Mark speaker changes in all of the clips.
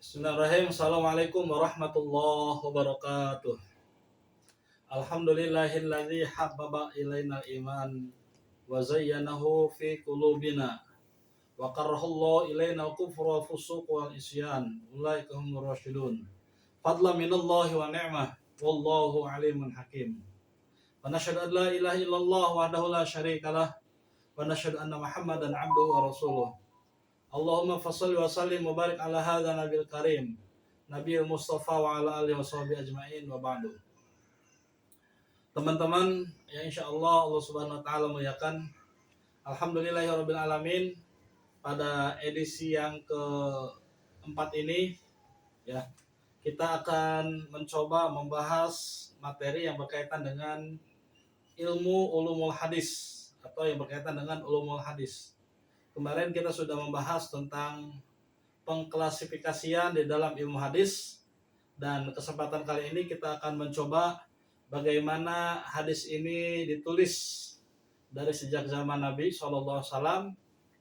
Speaker 1: Bismillahirrahmanirrahim. Assalamualaikum warahmatullahi wabarakatuh. Alhamdulillahilladzi habbaba ilainal iman wa zayyanahu fi qulubina wa karrahallahu ilainal kufra wa fusuq wal isyan. Ulaika humur rasyidun. Fadlan minallahi wa ni'mah wallahu alimun hakim. Wa nashhadu an la ilaha illallah wahdahu la syarikalah wa nashhadu anna Muhammadan abduhu wa rasuluh. Allahumma fashalli wa sallim wa barik ala hadza nabil karim Nabiul Mustafa wa ala alihi washabihi ajmain wa ba'du. Teman-teman, ya insyaallah Allah Subhanahu wa taala muliakan. Alhamdulillahirabbil alamin. Pada edisi yang keempat ini ya, kita akan mencoba membahas materi yang berkaitan dengan ilmu ulumul hadis atau yang berkaitan dengan ulumul hadis. Kemarin kita sudah membahas tentang pengklasifikasian di dalam ilmu hadis, dan kesempatan kali ini kita akan mencoba bagaimana hadis ini ditulis dari sejak zaman Nabi SAW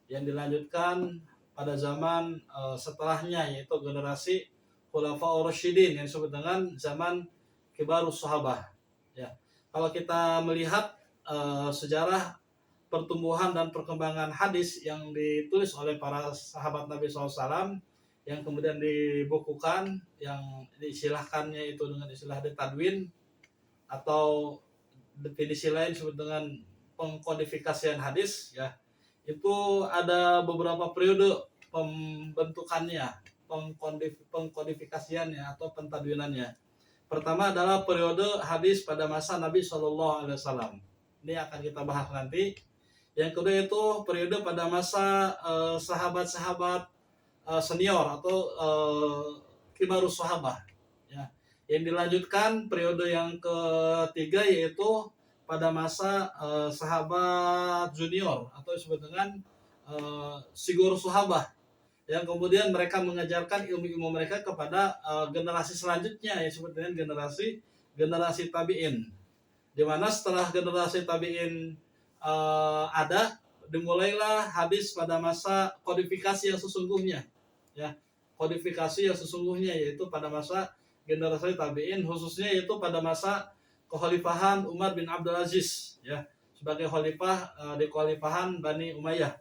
Speaker 1: yang dilanjutkan pada zaman setelahnya, yaitu generasi Khulafaur Rasyidin yang disebut dengan zaman Kibarus Sahabah. Ya, kalau kita melihat sejarah pertumbuhan dan perkembangan hadis yang ditulis oleh para sahabat Nabi SAW yang kemudian dibukukan, yang diistilahkannya itu dengan istilah tadwin atau definisi lain disebut dengan pengkodifikasian hadis ya, itu ada beberapa periode pembentukannya, pengkodifikasiannya atau pentadwinannya. Pertama adalah periode hadis pada masa Nabi SAW. Ini akan kita bahas nanti. Yang kedua itu periode pada masa sahabat-sahabat senior atau kibarus sahabah ya. Yang dilanjutkan periode yang ketiga yaitu pada masa sahabat junior atau disebut dengan sigur sahabah, yang kemudian mereka mengajarkan ilmu-ilmu mereka kepada generasi selanjutnya yang disebut dengan generasi tabi'in, di mana setelah generasi tabi'in ada, dimulailah hadis pada masa kodifikasi yang sesungguhnya ya, kodifikasi yang sesungguhnya yaitu pada masa generasi tabi'in, khususnya yaitu pada masa kekhalifahan Umar bin Abdul Aziz ya, sebagai khalifah di kekhalifahan Bani Umayyah.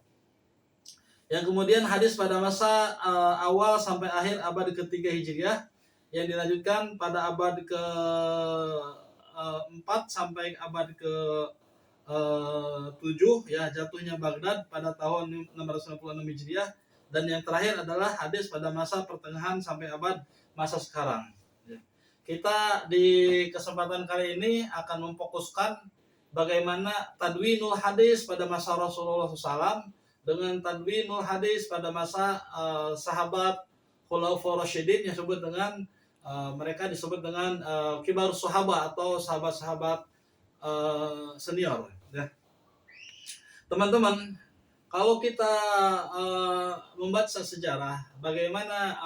Speaker 1: Yang kemudian hadis pada masa awal sampai akhir abad ketiga Hijriah, yang dilanjutkan pada abad ke-4 sampai abad ke-7 ya, jatuhnya Baghdad pada tahun 696 Hijriah, dan yang terakhir adalah hadis pada masa pertengahan sampai abad masa sekarang. Kita di kesempatan kali ini akan memfokuskan bagaimana tadwinul hadis pada masa Rasulullah SAW dengan tadwinul hadis pada masa sahabat Khulafaur Rasyidin yang disebut dengan mereka disebut dengan kibarus sahabah atau sahabat-sahabat senior ya. Teman-teman, kalau kita membaca sejarah bagaimana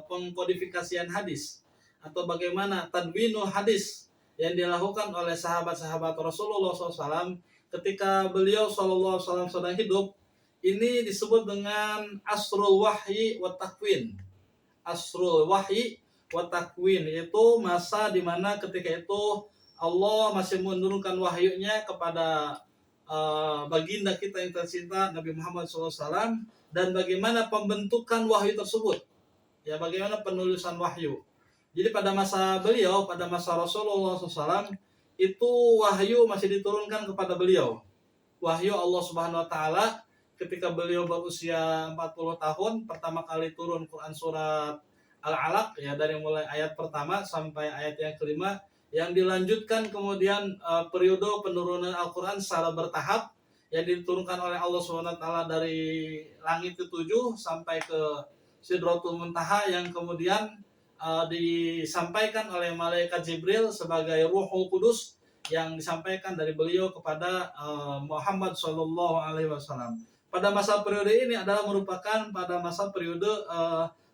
Speaker 1: pengkodifikasian hadis atau bagaimana tadwinul hadis yang dilakukan oleh sahabat-sahabat Rasulullah SAW ketika beliau SAW sedang hidup, ini disebut dengan asrul wahyi wa takwin. Asrul wahyi wa takwin itu masa di mana ketika itu Allah masih menurunkan wahyunya kepada baginda kita yang tercinta Nabi Muhammad SAW, dan bagaimana pembentukan wahyu tersebut ya, bagaimana penulisan wahyu. Jadi pada masa beliau, pada masa Rasulullah SAW itu wahyu masih diturunkan kepada beliau. Wahyu Allah Subhanahu Wa Taala ketika beliau berusia 40 tahun pertama kali turun Quran surat Al-Alaq ya, dari mulai ayat pertama sampai ayat yang kelima, yang dilanjutkan kemudian periode penurunan Al-Quran secara bertahap yang diturunkan oleh Allah SWT dari langit ke-7 sampai ke Sidratul Muntaha, yang kemudian disampaikan oleh malaikat Jibril sebagai Ruhul Kudus yang disampaikan dari beliau kepada Muhammad SAW. Pada masa periode ini adalah merupakan pada masa periode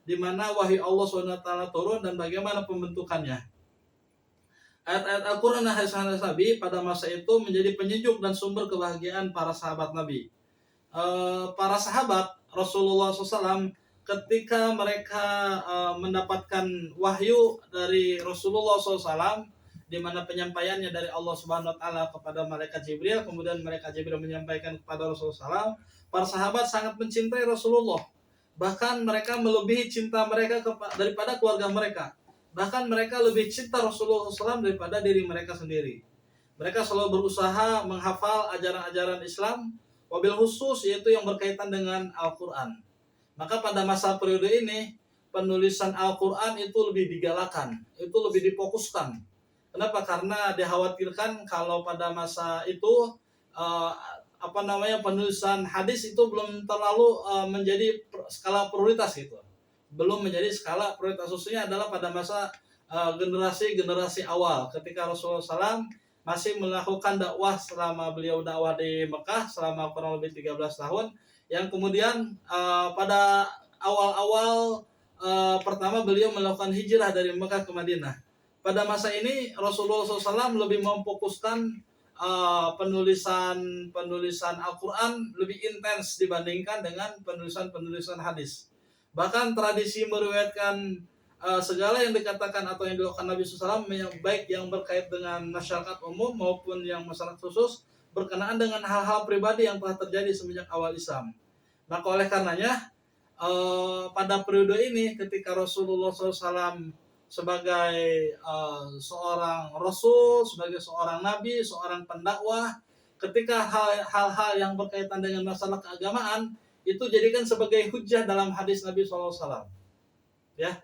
Speaker 1: di mana wahyu Allah SWT turun dan bagaimana pembentukannya. Ayat-ayat Al-Quran dan hadis-hadis Nabi pada masa itu menjadi penyejuk dan sumber kebahagiaan para sahabat Nabi. Para sahabat Rasulullah SAW ketika mereka mendapatkan wahyu dari Rasulullah SAW, di mana penyampaiannya dari Allah Subhanahu Wa Taala kepada malaikat Jibril, kemudian malaikat Jibril menyampaikan kepada Rasulullah SAW, para sahabat sangat mencintai Rasulullah. Bahkan mereka melebihi cinta mereka daripada keluarga mereka. Bahkan mereka lebih cinta Rasulullah SAW daripada diri mereka sendiri. Mereka selalu berusaha menghafal ajaran-ajaran Islam, wabil khusus yaitu yang berkaitan dengan Al-Quran. Maka pada masa periode ini, penulisan Al-Quran itu lebih digalakan, itu lebih difokuskan. Kenapa? Karena dikhawatirkan kalau pada masa itu penulisan hadis itu belum terlalu menjadi skala prioritas gitu. Belum menjadi skala prioritas, khususnya adalah pada masa generasi awal ketika Rasulullah SAW masih melakukan dakwah selama beliau dakwah di Mekah selama kurang lebih 13 tahun, yang kemudian pada awal-awal pertama beliau melakukan hijrah dari Mekah ke Madinah. Pada masa ini Rasulullah SAW lebih memfokuskan penulisan Al-Quran lebih intens dibandingkan dengan penulisan hadis. Bahkan tradisi meriwayatkan segala yang dikatakan atau yang dilakukan Nabi SAW, baik yang berkait dengan masyarakat umum maupun yang masyarakat khusus, berkenaan dengan hal-hal pribadi yang telah terjadi semenjak awal Islam. Maka oleh karenanya pada periode ini ketika Rasulullah SAW sebagai seorang Rasul, sebagai seorang Nabi, seorang pendakwah, ketika hal-hal yang berkaitan dengan masalah keagamaan itu jadikan sebagai hujah dalam hadis Nabi SAW. Ya,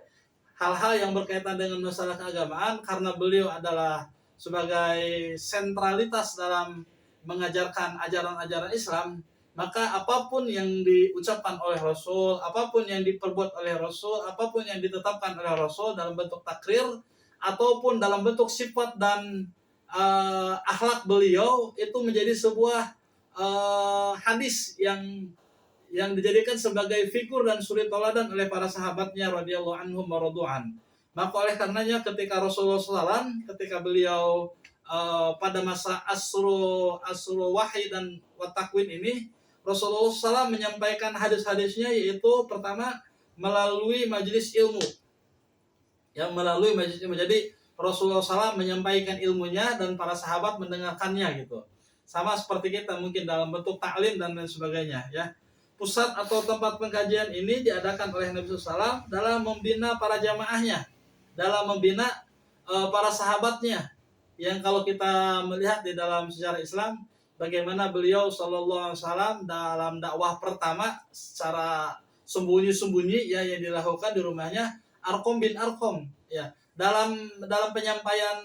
Speaker 1: hal-hal yang berkaitan dengan masalah keagamaan, karena beliau adalah sebagai sentralitas dalam mengajarkan ajaran-ajaran Islam, maka apapun yang diucapkan oleh Rasul, apapun yang diperbuat oleh Rasul, apapun yang ditetapkan oleh Rasul dalam bentuk takrir ataupun dalam bentuk sifat dan akhlak beliau, itu menjadi sebuah hadis yang dijadikan sebagai figur dan suri teladan oleh para sahabatnya radhiyallahu anhum wa radu'an. Maka oleh karenanya ketika Rasulullah SAW, ketika beliau pada masa asru wahyi dan watakwin ini, Rasulullah SAW menyampaikan hadis-hadisnya, yaitu pertama melalui majelis ilmu. Yang melalui majelis ilmu. Jadi Rasulullah SAW menyampaikan ilmunya dan para sahabat mendengarkannya gitu. Sama seperti kita mungkin dalam bentuk taklim dan lain sebagainya ya. Pusat atau tempat pengkajian ini diadakan oleh Nabi SAW dalam membina para jamaahnya, dalam membina para sahabatnya. Yang kalau kita melihat di dalam sejarah Islam, bagaimana beliau SAW dalam dakwah pertama secara sembunyi-sembunyi ya, yang dilakukan di rumahnya Arqam bin Arqam ya, dalam penyampaian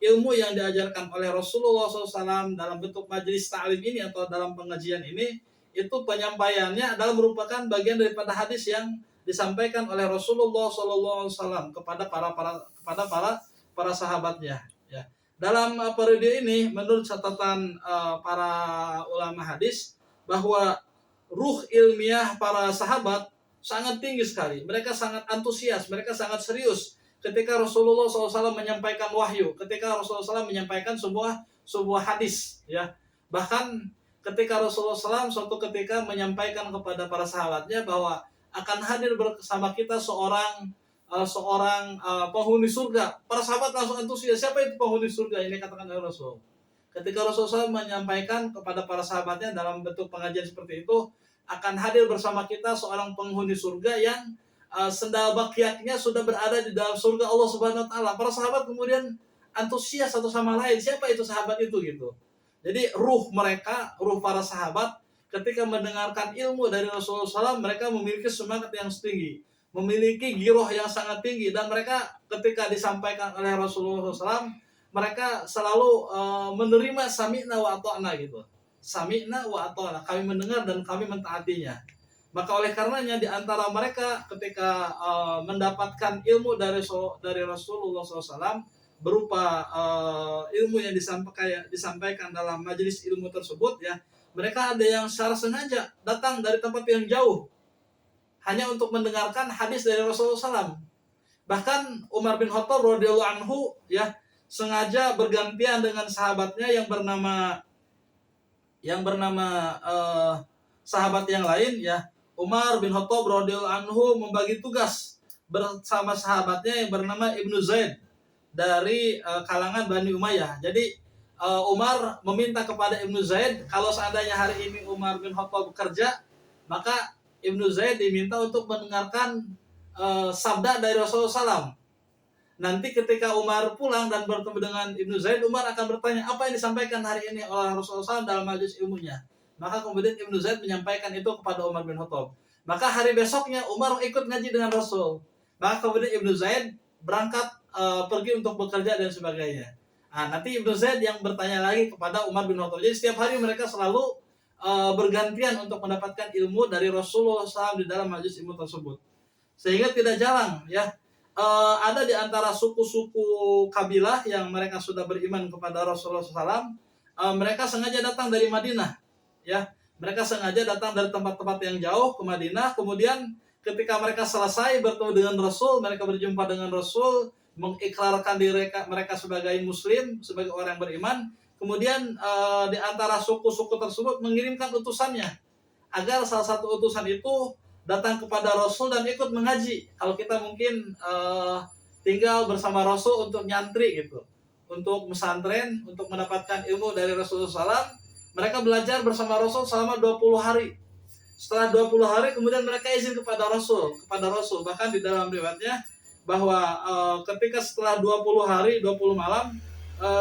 Speaker 1: ilmu yang diajarkan oleh Rasulullah SAW dalam bentuk majelis ta'lim ini atau dalam pengajian ini, itu penyampaiannya adalah merupakan bagian daripada hadis yang disampaikan oleh Rasulullah SAW kepada para sahabatnya. Ya. Dalam periode ini, menurut catatan para ulama hadis, bahwa ruh ilmiah para sahabat sangat tinggi sekali. Mereka sangat antusias, mereka sangat serius ketika Rasulullah SAW menyampaikan wahyu, ketika Rasulullah SAW menyampaikan sebuah hadis, ya. Bahkan ketika Rasulullah SAW suatu ketika menyampaikan kepada para sahabatnya bahwa akan hadir bersama kita seorang penghuni surga. Para sahabat langsung antusias, siapa itu penghuni surga ini katakan oleh Rasul. Ketika Rasulullah SAW menyampaikan kepada para sahabatnya dalam bentuk pengajian seperti itu, akan hadir bersama kita seorang penghuni surga yang sendal bakiatnya sudah berada di dalam surga Allah Subhanahu Wa Taala. Para sahabat kemudian antusias satu sama lain, siapa itu sahabat itu gitu. Jadi ruh para sahabat ketika mendengarkan ilmu dari Rasulullah SAW, mereka memiliki semangat yang tinggi, memiliki giroh yang sangat tinggi, dan mereka ketika disampaikan oleh Rasulullah SAW, mereka selalu menerima sami'na wa ata'na gitu. Sami'na wa ata'na, kami mendengar dan kami mentaatinya. Maka oleh karenanya di antara mereka ketika mendapatkan ilmu dari Rasulullah SAW berupa ilmu yang disampaikan dalam majelis ilmu tersebut ya, mereka ada yang secara sengaja datang dari tempat yang jauh hanya untuk mendengarkan hadis dari Rasulullah SAW. Bahkan Umar bin Khattab radhiyallahu anhu ya sengaja bergantian dengan sahabatnya yang bernama sahabat yang lain ya. Umar bin Khattab radhiyallahu anhu membagi tugas bersama sahabatnya yang bernama Ibnu Zaid dari kalangan Bani Umayyah. Jadi Umar meminta kepada Ibnu Zaid, kalau seandainya hari ini Umar bin Khattab bekerja, maka Ibnu Zaid diminta untuk mendengarkan sabda dari Rasulullah SAW. Nanti ketika Umar pulang dan bertemu dengan Ibnu Zaid, Umar akan bertanya, apa yang disampaikan hari ini oleh Rasulullah SAW dalam majelis ilmunya. Maka kemudian Ibnu Zaid menyampaikan itu kepada Umar bin Khattab. Maka hari besoknya Umar ikut ngaji dengan Rasul. Maka kemudian Ibnu Zaid berangkat pergi untuk bekerja dan sebagainya. Nah, nanti Ibnu Zaid yang bertanya lagi kepada Umar bin Khattab. Jadi setiap hari mereka selalu bergantian untuk mendapatkan ilmu dari Rasulullah SAW di dalam majelis ilmu tersebut. Sehingga tidak jarang ya ada di antara suku-suku kabilah yang mereka sudah beriman kepada Rasulullah SAW, mereka sengaja datang dari Madinah, ya, mereka sengaja datang dari tempat-tempat yang jauh ke Madinah. Kemudian ketika mereka selesai bertemu dengan Rasul, mereka berjumpa dengan Rasul, mengikrarkan diri mereka sebagai Muslim, sebagai orang yang beriman. Kemudian di antara suku-suku tersebut mengirimkan utusannya agar salah satu utusan itu datang kepada Rasul dan ikut mengaji. Kalau kita mungkin tinggal bersama Rasul untuk nyantri gitu, untuk pesantren, untuk mendapatkan ilmu dari Rasulullah SAW, mereka belajar bersama Rasul selama 20 hari. Setelah 20 hari kemudian mereka izin kepada Rasul. Bahkan di dalam riwayatnya bahwa ketika setelah 20 hari, 20 malam,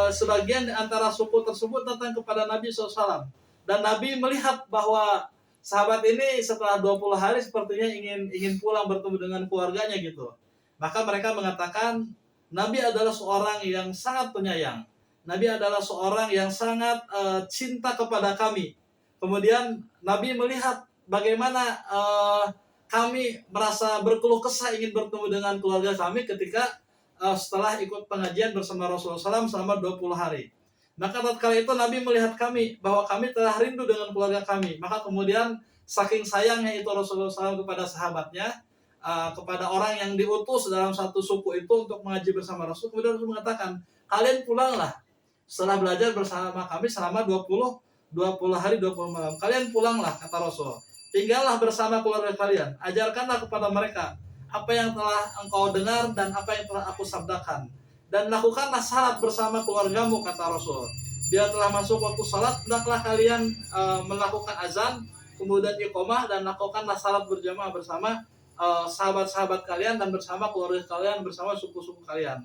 Speaker 1: sebagian di antara suku tersebut datang kepada Nabi SAW. Dan Nabi melihat bahwa sahabat ini setelah 20 hari sepertinya ingin pulang bertemu dengan keluarganya gitu. Maka mereka mengatakan, Nabi adalah seorang yang sangat penyayang. Nabi adalah seorang yang sangat cinta kepada kami. Kemudian Nabi melihat bagaimana kami merasa berkeluh kesah ingin bertemu dengan keluarga kami ketika setelah ikut pengajian bersama Rasulullah SAW selama 20 hari. Maka tatkala itu Nabi melihat kami bahwa kami telah rindu dengan keluarga kami. Maka kemudian saking sayangnya itu Rasulullah SAW kepada sahabatnya, kepada orang yang diutus dalam satu suku itu untuk mengaji bersama Rasul, kemudian Rasul mengatakan, kalian pulanglah setelah belajar bersama kami selama 20 hari 20 malam. Kalian pulanglah, kata Rasul. Tinggallah bersama keluarga kalian. Ajarkanlah kepada mereka apa yang telah engkau dengar dan apa yang telah aku sabdakan. Dan lakukanlah salat bersama keluargamu, kata Rasul. Bila telah masuk waktu salat, hendaklah kalian melakukan azan, kemudian iqamah, dan lakukanlah salat berjamaah bersama sahabat-sahabat kalian dan bersama keluarga kalian, bersama suku-suku kalian.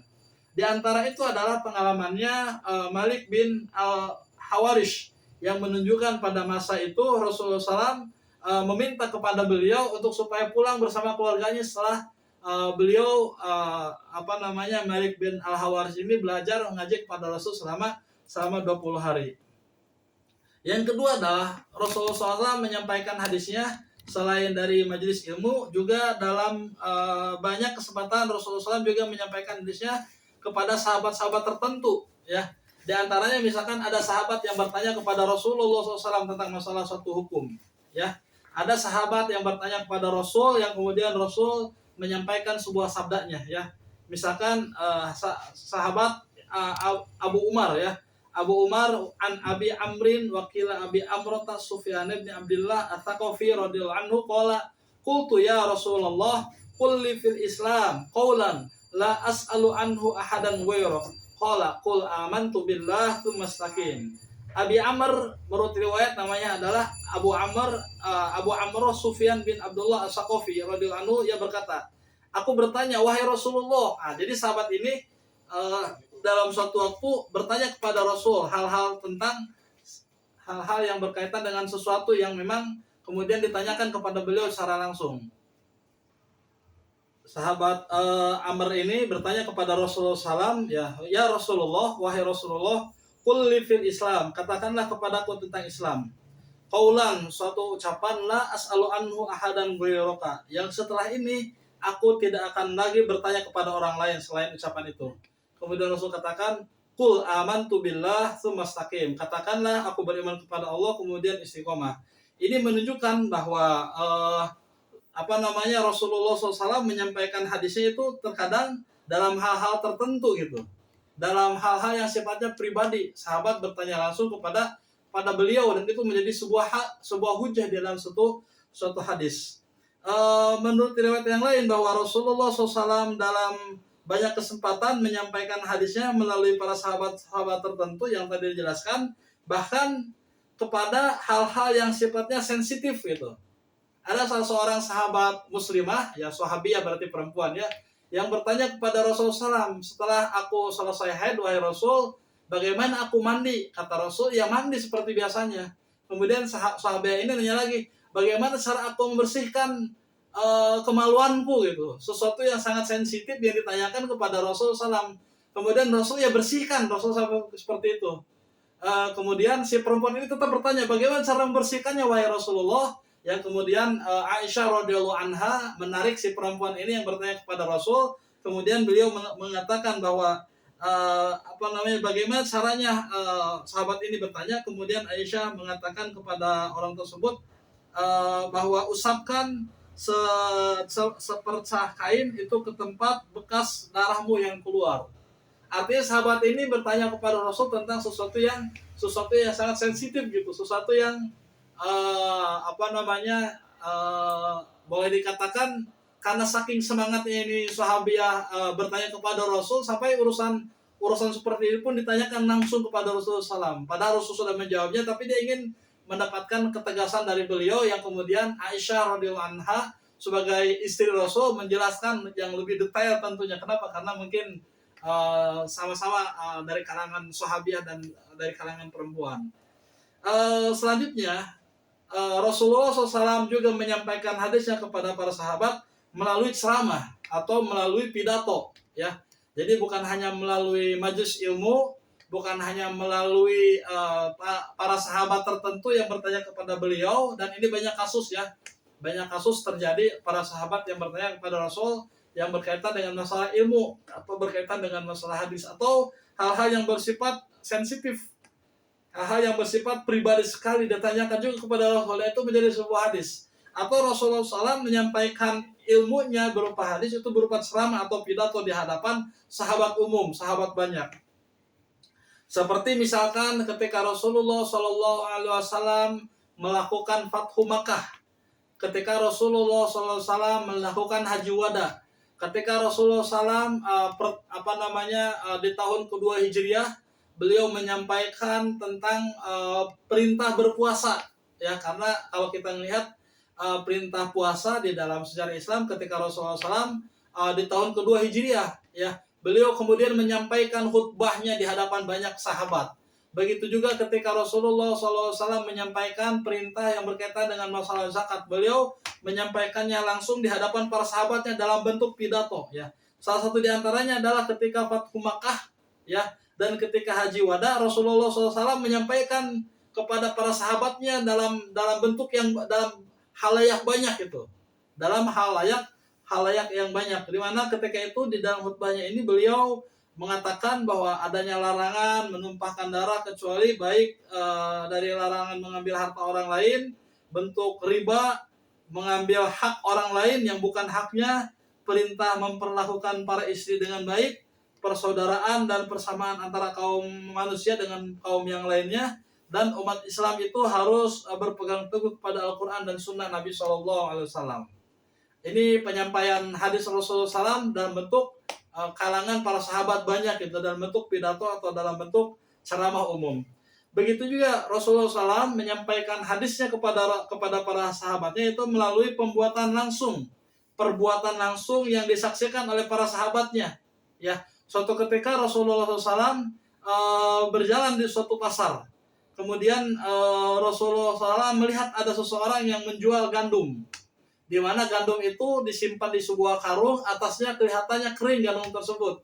Speaker 1: Di antara itu adalah pengalamannya Malik bin Al-Hawarish yang menunjukkan pada masa itu Rasulullah SAW meminta kepada beliau untuk supaya pulang bersama keluarganya setelah beliau Malik bin Al-Hawaris ini belajar mengaji kepada Rasul selama 20 hari. Yang kedua adalah Rasulullah SAW menyampaikan hadisnya selain dari majelis ilmu, juga dalam banyak kesempatan Rasulullah SAW juga menyampaikan hadisnya kepada sahabat-sahabat tertentu, ya. Di antaranya misalkan ada sahabat yang bertanya kepada Rasulullah SAW tentang masalah suatu hukum, ya. Ada sahabat yang bertanya kepada Rasul yang kemudian Rasul menyampaikan sebuah sabdanya, ya. Misalkan sahabat Abu Umar, ya. Abu Umar an Abi Amrin wakila Abi Amrata Sufyan bin Abdullah At-Thaqafi radhiyallahu anhu qala qultu ya Rasulullah qul li fil Islam qawlan la as'alu anhu ahadan ghairak qala qul amantu billah tsumma istaqim. Abi Amr menurut riwayat namanya adalah Abu Amr Sufyan bin Abdullah As-Saqafi radhiyallahu anhu, ia berkata, aku bertanya, wahai Rasulullah. Jadi sahabat ini dalam suatu waktu bertanya kepada Rasul hal-hal yang berkaitan dengan sesuatu yang memang kemudian ditanyakan kepada beliau secara langsung. Sahabat Amr ini bertanya kepada Rasulullah SAW, ya Rasulullah, wahai Rasulullah, qul li fil Islam, katakanlah kepadaku tentang Islam. Qaulan, suatu ucapan, la as'alu anhu ahadan ghairaka, yang setelah ini aku tidak akan lagi bertanya kepada orang lain selain ucapan itu. Kemudian Rasul katakan, qul amantu billah tsumma istaqim, katakanlah aku beriman kepada Allah kemudian istiqomah. Ini menunjukkan bahwa Rasulullah SAW menyampaikan hadisnya itu terkadang dalam hal-hal tertentu gitu, dalam hal-hal yang sifatnya pribadi. Sahabat bertanya langsung kepada beliau dan itu menjadi sebuah hujah di dalam suatu hadis. menurut riwayat yang lain bahwa Rasulullah SAW dalam banyak kesempatan menyampaikan hadisnya melalui para sahabat-sahabat tertentu yang tadi dijelaskan, bahkan kepada hal-hal yang sifatnya sensitif gitu. Ada salah seorang sahabat muslimah, ya sahabiah berarti perempuan ya, yang bertanya kepada Rasulullah SAW, setelah aku selesai haid, wahai Rasul, bagaimana aku mandi? Kata Rasul, ya mandi seperti biasanya. Kemudian sahabiah ini nanya lagi, bagaimana cara aku membersihkan kemaluanku gitu? Sesuatu yang sangat sensitif yang ditanyakan kepada Rasul SAW. Kemudian Rasul ya bersihkan, Rasul seperti itu. Kemudian si perempuan ini tetap bertanya, bagaimana cara membersihkannya wahai Rasulullah? Yang kemudian Aisyah radhiyallahu anha menarik si perempuan ini yang bertanya kepada Rasul. Kemudian beliau mengatakan bahwa bagaimana caranya sahabat ini bertanya. Kemudian Aisyah mengatakan kepada orang tersebut bahwa usapkan sepercah kain itu ke tempat bekas darahmu yang keluar. Artinya sahabat ini bertanya kepada Rasul tentang sesuatu yang sangat sensitif gitu, sesuatu yang boleh dikatakan karena saking semangatnya ini sahabiah bertanya kepada Rasul sampai urusan seperti ini pun ditanyakan langsung kepada Rasulullah SAW. Padahal Rasul sudah menjawabnya, tapi dia ingin mendapatkan ketegasan dari beliau yang kemudian Aisyah radhiyallahu anha sebagai istri Rasul menjelaskan yang lebih detail tentunya. Kenapa? Karena mungkin sama-sama dari kalangan sahabiah dan dari kalangan perempuan. Selanjutnya Rasulullah SAW juga menyampaikan hadisnya kepada para sahabat melalui ceramah atau melalui pidato, ya. Jadi bukan hanya melalui majelis ilmu, bukan hanya melalui para sahabat tertentu yang bertanya kepada beliau, dan ini banyak kasus ya, banyak kasus terjadi para sahabat yang bertanya kepada Rasul yang berkaitan dengan masalah ilmu atau berkaitan dengan masalah hadis atau hal-hal yang bersifat sensitif, hal-hal yang bersifat pribadi sekali ditanyakan juga kepada Rasul, itu menjadi sebuah hadis. Atau Rasulullah SAW menyampaikan ilmunya berupa hadis, itu berupa ceramah atau pidato di hadapan sahabat umum, sahabat banyak. Seperti misalkan ketika Rasulullah SAW melakukan Fathu Makkah, ketika Rasulullah SAW melakukan Haji Wada, ketika Rasulullah SAW di tahun kedua Hijriah, beliau menyampaikan tentang perintah berpuasa, ya, karena kalau kita melihat perintah puasa di dalam sejarah Islam ketika Rasulullah SAW di tahun kedua Hijriah, ya, beliau kemudian menyampaikan khutbahnya di hadapan banyak sahabat. Begitu juga ketika Rasulullah SAW menyampaikan perintah yang berkaitan dengan masalah zakat, beliau menyampaikannya langsung di hadapan para sahabatnya dalam bentuk pidato. Ya, salah satu di antaranya adalah ketika Fathu Makkah, ya, dan ketika Haji Wada, Rasulullah SAW menyampaikan kepada para sahabatnya dalam bentuk yang dalam halayak banyak itu, dalam halayak yang banyak. Di mana ketika itu di dalam khutbahnya ini beliau mengatakan bahwa adanya larangan menumpahkan darah kecuali baik dari larangan mengambil harta orang lain, bentuk riba, mengambil hak orang lain yang bukan haknya, perintah memperlakukan para istri dengan baik, persaudaraan dan persamaan antara kaum manusia dengan kaum yang lainnya, dan umat Islam itu harus berpegang teguh kepada Al-Quran dan Sunnah Nabi SAW. Ini penyampaian hadis Rasulullah SAW dalam bentuk kalangan para sahabat banyak itu, dalam bentuk pidato atau dalam bentuk ceramah umum. Begitu juga Rasulullah SAW menyampaikan hadisnya kepada para sahabatnya itu melalui perbuatan langsung yang disaksikan oleh para sahabatnya. Ya, suatu ketika Rasulullah SAW berjalan di suatu pasar. Kemudian Rasulullah SAW melihat ada seseorang yang menjual gandum, di mana gandum itu disimpan di sebuah karung, atasnya kelihatannya kering gandum tersebut.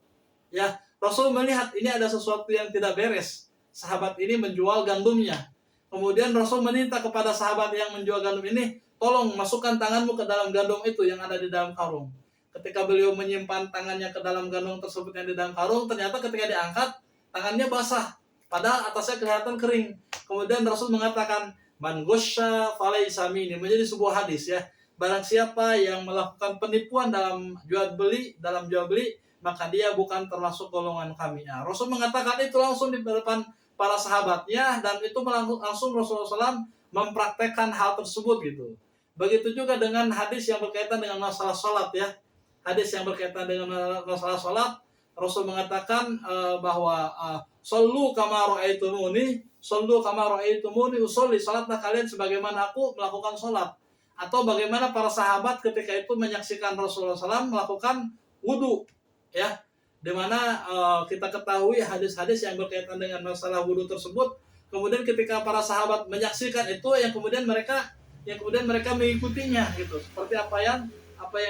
Speaker 1: Ya, Rasul melihat ini ada sesuatu yang tidak beres. Sahabat ini menjual gandumnya. Kemudian Rasul meminta kepada sahabat yang menjual gandum ini, tolong masukkan tanganmu ke dalam gandum itu yang ada di dalam karung. Ketika beliau menyimpan tangannya ke dalam gandum tersebut yang di dalam karung, ternyata ketika diangkat, tangannya basah, padahal atasnya kelihatan kering. Kemudian Rasul mengatakan, man ghasya falaysa minni, menjadi sebuah hadis, ya. Barang siapa yang melakukan penipuan dalam jual beli, maka dia bukan termasuk golongan kami. Nah, Rasul mengatakan itu langsung di depan para sahabatnya, dan itu langsung Rasulullah SAW mempraktekkan hal tersebut gitu. Begitu juga dengan hadis yang berkaitan dengan masalah sholat ya. Hadis yang berkaitan dengan masalah sholat, Rasul mengatakan bahwa sallu kama ra'aitumuni usolli, salatlah kalian sebagaimana aku melakukan sholat. Atau bagaimana para sahabat ketika itu menyaksikan Rasulullah SAW melakukan wudu ya, dimana kita ketahui hadis-hadis yang berkaitan dengan masalah wudu tersebut, kemudian ketika para sahabat menyaksikan itu, yang kemudian mereka mengikutinya gitu, seperti apa yang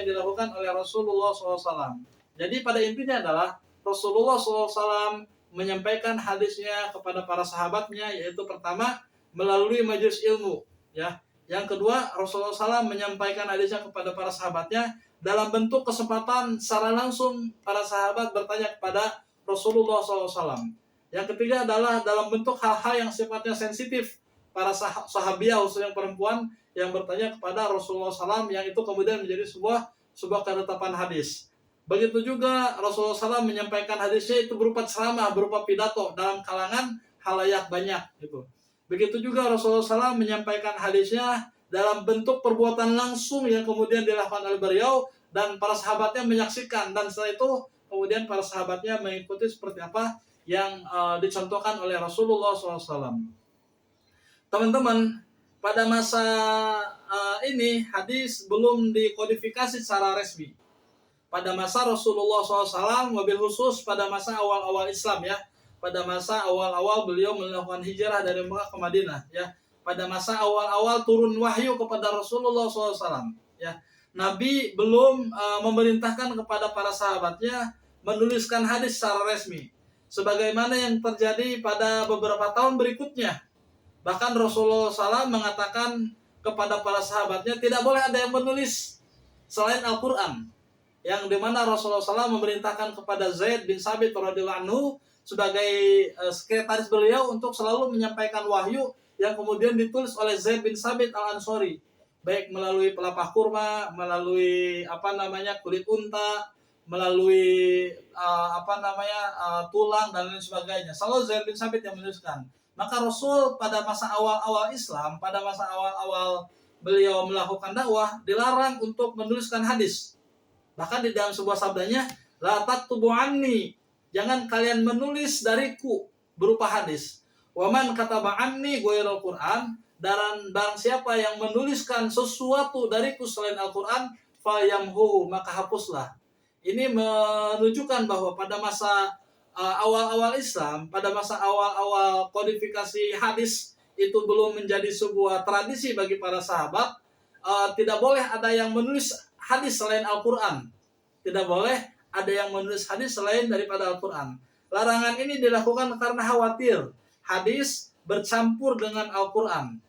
Speaker 1: dilakukan oleh Rasulullah SAW. Jadi pada intinya adalah Rasulullah SAW menyampaikan hadisnya kepada para sahabatnya, yaitu pertama melalui majelis ilmu ya. Yang kedua, Rasulullah SAW menyampaikan hadisnya kepada para sahabatnya dalam bentuk kesempatan secara langsung para sahabat bertanya kepada Rasulullah SAW. Yang ketiga adalah dalam bentuk hal-hal yang sifatnya sensitif, para sahabiah khususnya yang perempuan yang bertanya kepada Rasulullah SAW, yang itu kemudian menjadi sebuah ketetapan hadis. Begitu juga Rasulullah SAW menyampaikan hadisnya itu berupa ceramah, berupa pidato dalam kalangan halayak banyak gitu. Begitu juga Rasulullah SAW menyampaikan hadisnya dalam bentuk perbuatan langsung yang kemudian dilakukan oleh beliau dan para sahabatnya menyaksikan, dan setelah itu kemudian para sahabatnya mengikuti seperti apa yang dicontohkan oleh Rasulullah SAW. Teman-teman, pada masa ini hadis belum dikodifikasi secara resmi. Pada masa Rasulullah SAW, mobil khusus pada masa awal-awal Islam ya, pada masa awal-awal beliau melakukan hijrah dari Mekah ke Madinah ya, pada masa awal-awal turun wahyu kepada Rasulullah SAW ya, Nabi belum memerintahkan kepada para sahabatnya menuliskan hadis secara resmi, sebagaimana yang terjadi pada beberapa tahun berikutnya. Bahkan Rasulullah SAW mengatakan kepada para sahabatnya tidak boleh ada yang menulis selain Al-Quran, yang dimana Rasulullah SAW memerintahkan kepada Zaid bin Sabit radhiyallahu anhu sebagai sekretaris beliau untuk selalu menyampaikan wahyu yang kemudian ditulis oleh Zaid bin Sabit al-Ansori, baik melalui pelepah kurma, melalui kulit unta, melalui tulang dan lain sebagainya. Selalu Zaid bin Sabit yang menuliskan. Maka Rasul pada masa awal-awal Islam, pada masa awal-awal beliau melakukan dakwah, dilarang untuk menuliskan hadis. Bahkan di dalam sebuah sabdanya, la taktubu anni, jangan kalian menulis dariku berupa hadis. Wa man kataba anni ghairal Qur'an, dan barang siapa yang menuliskan sesuatu dariku selain Al-Qur'an, falyamhu, maka hapuslah. Ini menunjukkan bahwa pada masa awal-awal Islam, pada masa awal-awal kodifikasi hadis itu belum menjadi sebuah tradisi bagi para sahabat. Tidak boleh ada yang menulis hadis selain Al-Quran. Tidak boleh ada yang menulis hadis selain daripada Al-Quran. Larangan ini dilakukan karena khawatir hadis bercampur dengan Al-Quran.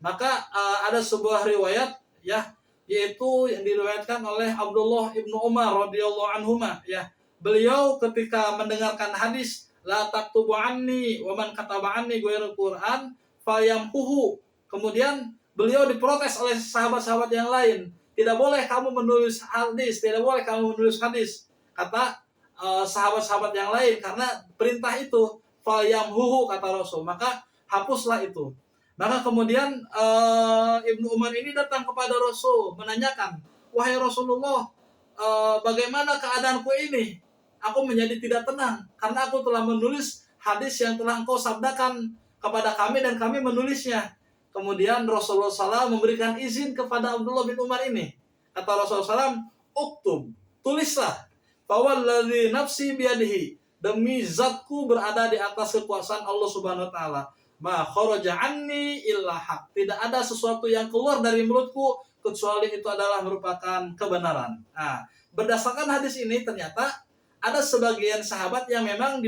Speaker 1: Maka ada sebuah riwayat ya, yaitu yang diriwayatkan oleh Abdullah ibnu Umar radhiyallahu anhuma ya. Beliau ketika mendengarkan hadis la taktubu anni wa man kataba anni ghairal Qur'an fayamhuhu, kemudian beliau diprotes oleh sahabat-sahabat yang lain, tidak boleh kamu menulis hadis, tidak boleh kamu menulis hadis, kata sahabat-sahabat yang lain, karena perintah itu fayamhuhu kata Rasul, maka hapuslah itu. Maka kemudian Ibnu Umar ini datang kepada Rasul menanyakan, wahai Rasulullah, bagaimana keadaanku ini? Aku menjadi tidak tenang karena aku telah menulis hadis yang telah engkau sabdakan kepada kami dan kami menulisnya. Kemudian Rasulullah SAW memberikan izin kepada Abdullah bin Umar ini. Kata Rasulullah SAW, uktub, tulislah, fawalladzi nafsi biyadihi, demi zatku berada di atas kekuasaan Allah Subhanahu wa taala, ma kharaja anni illa haq, tidak ada sesuatu yang keluar dari mulutku kecuali itu adalah merupakan kebenaran. Nah, berdasarkan hadis ini ternyata ada sebagian sahabat yang memang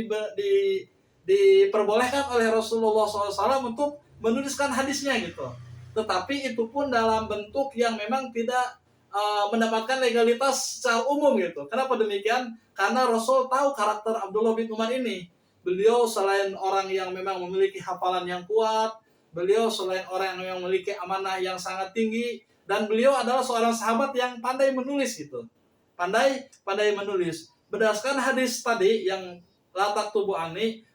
Speaker 1: diperbolehkan oleh Rasulullah SAW untuk menuliskan hadisnya gitu. Tetapi itu pun dalam bentuk yang memang tidak mendapatkan legalitas secara umum gitu. Kenapa demikian? Karena Rasul tahu karakter Abdullah bin Umar ini. Beliau selain orang yang memang memiliki hafalan yang kuat, beliau selain orang yang memiliki amanah yang sangat tinggi, dan beliau adalah seorang sahabat yang pandai menulis gitu. Pandai menulis. Berdasarkan hadis tadi yang la taktubu anni,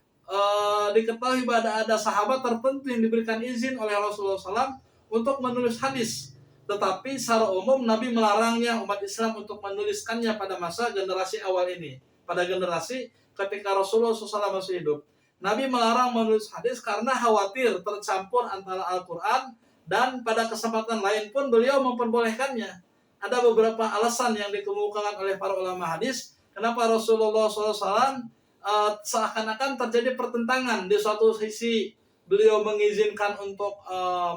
Speaker 1: diketahui bahwa ada sahabat tertentu yang diberikan izin oleh Rasulullah SAW untuk menulis hadis. tetapi secara umum Nabi melarangnya umat Islam untuk menuliskannya pada masa generasi awal ini. Pada generasi ketika Rasulullah SAW masih hidup. Nabi melarang menulis hadis karena khawatir tercampur antara Al-Quran dan pada kesempatan lain pun beliau memperbolehkannya. Ada beberapa alasan yang dikemukakan oleh para ulama hadis kenapa Rasulullah SAW seakan-akan terjadi pertentangan. Di suatu sisi beliau mengizinkan untuk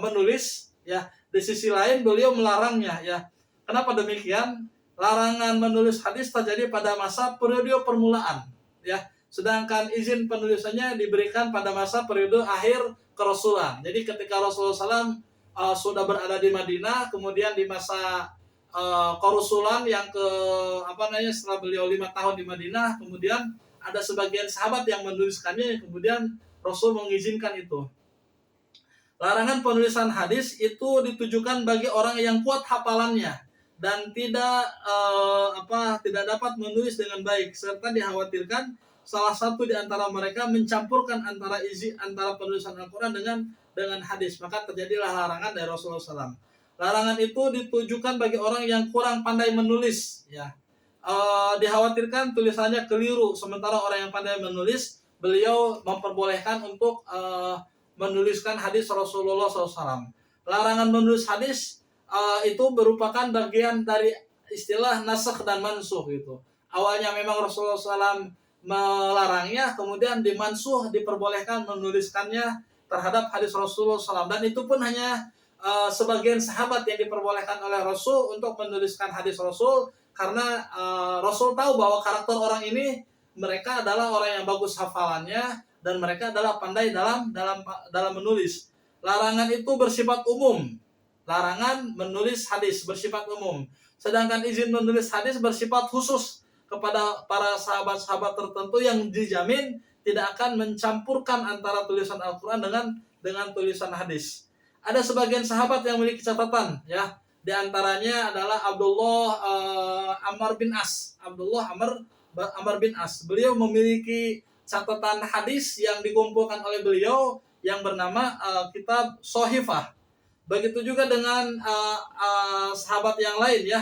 Speaker 1: menulis, ya, di sisi lain beliau melarangnya, ya. Kenapa demikian? Larangan menulis hadis terjadi pada masa periode permulaan, ya. Sedangkan izin penulisannya diberikan pada masa periode akhir kerasulan. Jadi ketika Rasulullah SAW sudah berada di Madinah, kemudian di masa kerasulan yang setelah beliau 5 tahun di Madinah, kemudian ada sebagian sahabat yang menuliskannya, kemudian Rasul mengizinkan itu. Larangan penulisan hadis itu ditujukan bagi orang yang kuat hafalannya dan tidak dapat menulis dengan baik, serta dikhawatirkan salah satu di antara mereka mencampurkan antara penulisan Al-Quran dengan hadis, maka terjadilah larangan dari Rasulullah SAW. Larangan itu ditujukan bagi orang yang kurang pandai menulis, ya. Dikhawatirkan tulisannya keliru, sementara orang yang pandai menulis, beliau memperbolehkan untuk menuliskan hadis Rasulullah SAW. Larangan menulis hadis itu merupakan bagian dari istilah nasakh dan mansukh gitu. Awalnya memang Rasulullah SAW melarangnya, kemudian dimansuh, diperbolehkan menuliskannya terhadap hadis Rasulullah SAW, dan itu pun hanya sebagian sahabat yang diperbolehkan oleh Rasul untuk menuliskan hadis Rasul, karena Rasul tahu bahwa karakter orang ini, mereka adalah orang yang bagus hafalannya dan mereka adalah pandai dalam menulis. Larangan itu bersifat umum. Larangan menulis hadis bersifat umum. Sedangkan izin menulis hadis bersifat khusus kepada para sahabat-sahabat tertentu yang dijamin tidak akan mencampurkan antara tulisan Al-Quran dengan tulisan hadis. Ada sebagian sahabat yang memiliki catatan, ya. Di antaranya adalah Abdullah Amr bin As. Amr bin As. Beliau memiliki catatan hadis yang dikumpulkan oleh beliau yang bernama kitab Sohifah. Begitu juga dengan sahabat yang lain, ya.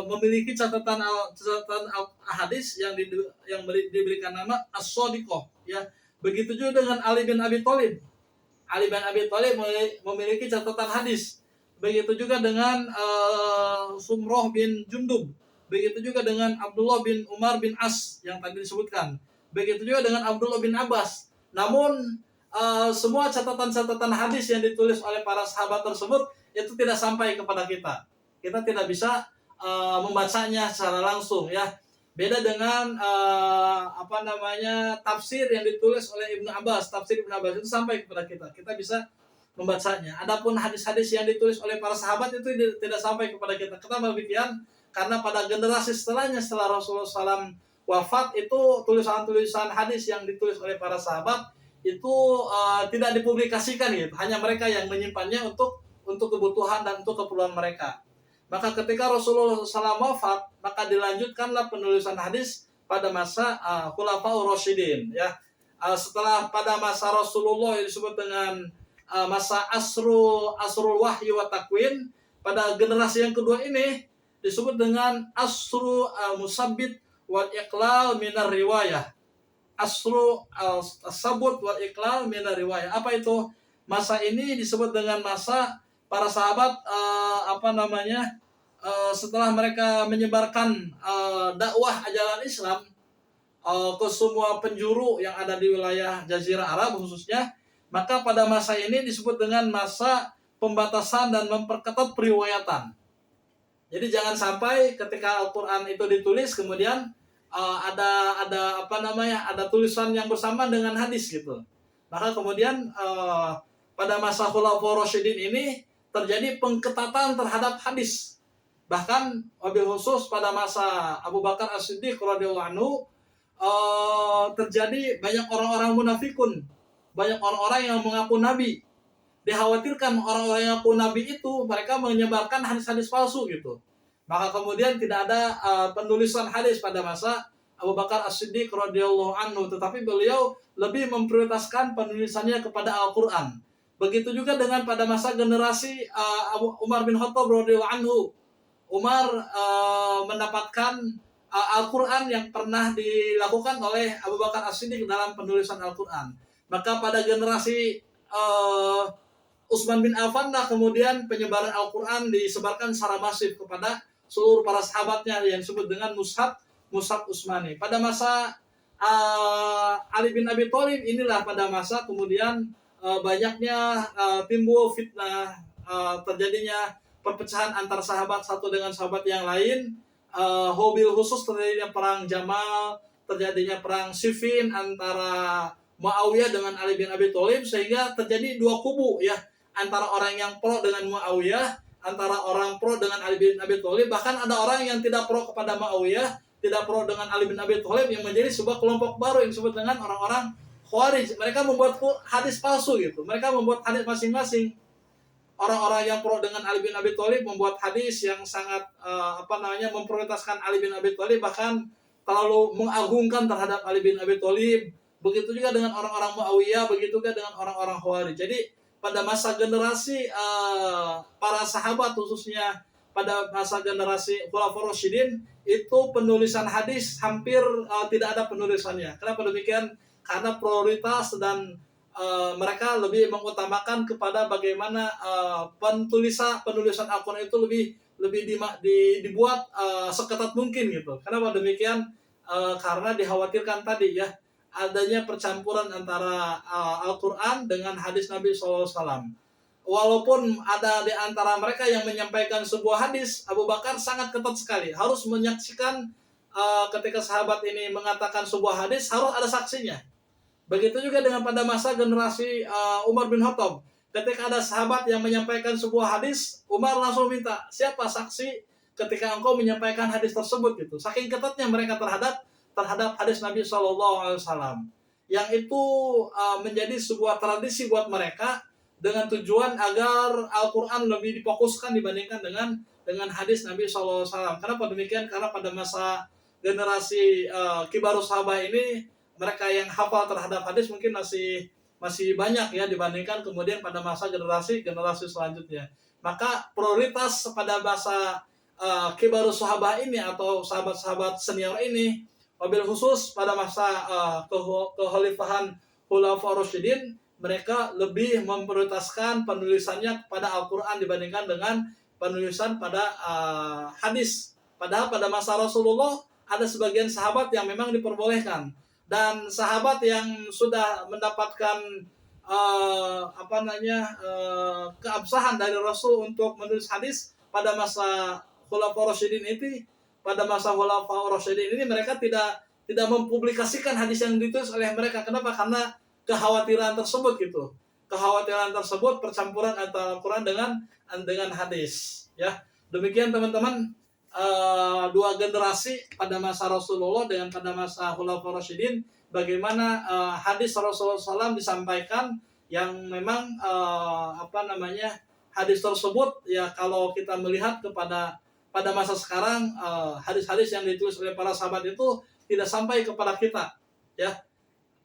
Speaker 1: Memiliki catatan hadis yang diberikan nama As-Shadiqah, ya. Begitu juga dengan Ali bin Abi Thalib. Ali bin Abi Thalib memiliki catatan hadis. Begitu juga dengan Sumroh bin Jundub. Begitu juga dengan Abdullah bin Umar bin As yang tadi disebutkan. Begitu juga dengan Abdullah bin Abbas. Namun semua catatan-catatan hadis yang ditulis oleh para sahabat tersebut itu tidak sampai kepada kita. Kita tidak bisa membacanya secara langsung, ya. Beda dengan tafsir yang ditulis oleh Ibnu Abbas. Tafsir Ibnu Abbas itu sampai kepada kita. Kita bisa membacanya. Adapun hadis-hadis yang ditulis oleh para sahabat itu tidak sampai kepada kita. Kenapa demikian? Karena pada generasi setelahnya, setelah Rasulullah SAW wafat, itu tulisan-tulisan hadis yang ditulis oleh para sahabat itu tidak dipublikasikan, gitu. Hanya mereka yang menyimpannya untuk kebutuhan dan untuk keperluan mereka. Maka ketika Rasulullah SAW wafat, maka dilanjutkanlah penulisan hadis pada masa Khulafaur Rasyidin, ya. Setelah pada masa Rasulullah yang disebut dengan masa Asrul Wahyi wa Takwin, pada generasi yang kedua ini disebut dengan Asru Musabbit wal Iqlal minar riwayah. Asru Sabut wal Iqlal minar riwayah. Apa itu? Masa ini disebut dengan masa para sahabat setelah mereka menyebarkan dakwah ajaran Islam ke semua penjuru yang ada di wilayah Jazirah Arab khususnya, maka pada masa ini disebut dengan masa pembatasan dan memperketat periwayatan. Jadi jangan sampai ketika Al-Quran itu ditulis kemudian ada tulisan yang bersama dengan hadis gitu. Maka kemudian pada masa Khulafaur Rasyidin ini terjadi pengketatan terhadap hadis. Bahkan wabil khusus pada masa Abu Bakar As-Siddiq radhiyallahu anhu terjadi banyak orang-orang munafikun, banyak orang-orang yang mengaku nabi. Dikhawatirkan orang-orang yang mengaku nabi itu mereka menyebarkan hadis-hadis palsu gitu. Maka kemudian tidak ada penulisan hadis pada masa Abu Bakar As-Siddiq radhiyallahu anhu, tetapi beliau lebih memprioritaskan penulisannya kepada Al-Quran. Begitu juga dengan pada masa generasi Umar bin Khattab radhiyallahu anhu. Umar mendapatkan Al-Quran yang pernah dilakukan oleh Abu Bakar As-Siddiq dalam penulisan Al-Quran. Maka pada generasi Utsman bin Affan lah kemudian penyebaran Al-Quran disebarkan secara masif kepada seluruh para sahabatnya yang disebut dengan Mushaf Utsmani. Pada masa Ali bin Abi Thalib inilah pada masa kemudian banyaknya timbul fitnah, terjadinya perpecahan antar sahabat satu dengan sahabat yang lain, hobil khusus terjadinya perang Jamal, terjadinya perang Siffin antara Muawiyah dengan Ali bin Abi Thalib, sehingga terjadi dua kubu ya, antara orang yang pro dengan Muawiyah, antara orang pro dengan Ali bin Abi Thalib, bahkan ada orang yang tidak pro kepada Muawiyah, tidak pro dengan Ali bin Abi Thalib, yang menjadi sebuah kelompok baru yang disebut dengan orang-orang Khawarij. Mereka membuat hadis palsu gitu. Mereka membuat hadis masing-masing. Orang-orang yang pro dengan Ali bin Abi Thalib membuat hadis yang sangat memprioritaskan Ali bin Abi Thalib, bahkan terlalu mengagungkan terhadap Ali bin Abi Thalib. Begitu juga dengan orang-orang Muawiyah, begitu juga dengan orang-orang Khawarij. Jadi pada masa generasi para sahabat, khususnya pada masa generasi Khulafaur Rasyidin, itu penulisan hadis hampir tidak ada penulisannya. Kenapa demikian? Karena prioritas dan mereka lebih mengutamakan kepada bagaimana penulisan Al-Quran itu lebih dibuat seketat mungkin gitu. Kenapa demikian? Karena dikhawatirkan tadi ya, adanya percampuran antara Al-Quran dengan hadis Nabi SAW. Walaupun ada di antara mereka yang menyampaikan sebuah hadis, Abu Bakar sangat ketat sekali, harus menyaksikan ketika sahabat ini mengatakan sebuah hadis, harus ada saksinya. Begitu juga dengan pada masa generasi Umar bin Khattab. Ketika ada sahabat yang menyampaikan sebuah hadis, Umar langsung minta, siapa saksi ketika engkau menyampaikan hadis tersebut gitu. Saking ketatnya mereka terhadap hadis Nabi SAW. Yang itu menjadi sebuah tradisi buat mereka dengan tujuan agar Al-Quran lebih difokuskan dibandingkan dengan hadis Nabi SAW. Kenapa demikian? Karena pada masa generasi kibarus sahabah ini, mereka yang hafal terhadap hadis mungkin masih banyak ya dibandingkan kemudian pada masa generasi selanjutnya. Maka prioritas pada masa kibarus sahabah ini atau sahabat-sahabat senior ini, wabil khusus pada masa kekhalifahan Khulafaur Rasyidin, mereka lebih memprioritaskan penulisannya pada Al-Quran dibandingkan dengan penulisan pada hadis. Padahal pada masa Rasulullah ada sebagian sahabat yang memang diperbolehkan, dan sahabat yang sudah mendapatkan keabsahan dari Rasul untuk menulis hadis pada masa Khulafaur Rasyidin ini, pada masa Khulafaur Rasyidin ini mereka tidak mempublikasikan hadis yang ditulis oleh mereka. Kenapa? Karena kekhawatiran tersebut gitu. Kekhawatiran tersebut percampuran antara Al-Quran dengan hadis. Ya, demikian teman-teman, dua generasi pada masa Rasulullah dengan pada masa Khulafaur Rasyidin, bagaimana hadis Rasulullah SAW disampaikan yang memang hadis tersebut ya, kalau kita melihat pada masa sekarang, hadis-hadis yang ditulis oleh para sahabat itu tidak sampai kepada kita ya,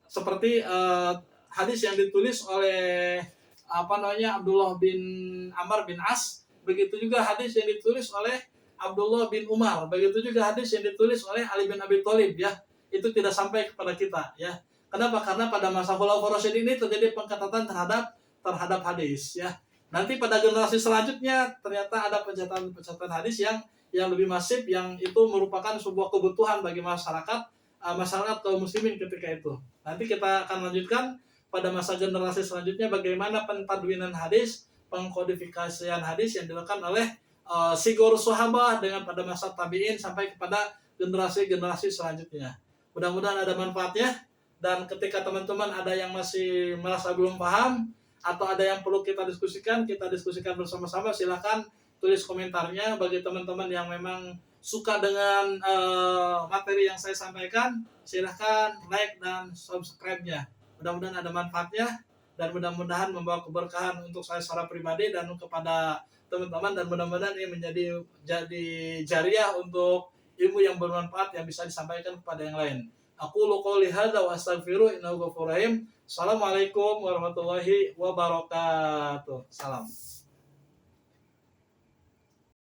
Speaker 1: seperti hadis yang ditulis oleh Abdullah bin Amr bin As, begitu juga hadis yang ditulis oleh Abdullah bin Umar, begitu juga hadis yang ditulis oleh Ali bin Abi Thalib ya, itu tidak sampai kepada kita ya. Kenapa? Karena pada masa Khulafaur Rasyidin ini terjadi pengetatan terhadap hadis ya. Nanti pada generasi selanjutnya ternyata ada pencatatan hadis yang lebih masif, yang itu merupakan sebuah kebutuhan bagi masyarakat kaum muslimin ketika itu. Nanti kita akan lanjutkan pada masa generasi selanjutnya bagaimana pentadwinan hadis, pengkodifikasian hadis yang dilakukan oleh Sigor Sahabah dengan pada masa tabi'in sampai kepada generasi selanjutnya. Mudah-mudahan ada manfaatnya, dan ketika teman-teman ada yang masih merasa belum paham atau ada yang perlu kita diskusikan bersama-sama, silakan tulis komentarnya. Bagi teman-teman yang memang suka dengan materi yang saya sampaikan, silakan like dan subscribe-nya. Mudah-mudahan ada manfaatnya dan mudah-mudahan membawa keberkahan untuk saya secara pribadi dan kepada teman-teman, dan mudah-mudahan ini menjadi jariah untuk ilmu yang bermanfaat yang bisa disampaikan kepada yang lain. Aqulu qouli hadza wa astaghfiru innahu ghafurur rahim. Assalamualaikum warahmatullahi wabarakatuh. Salam.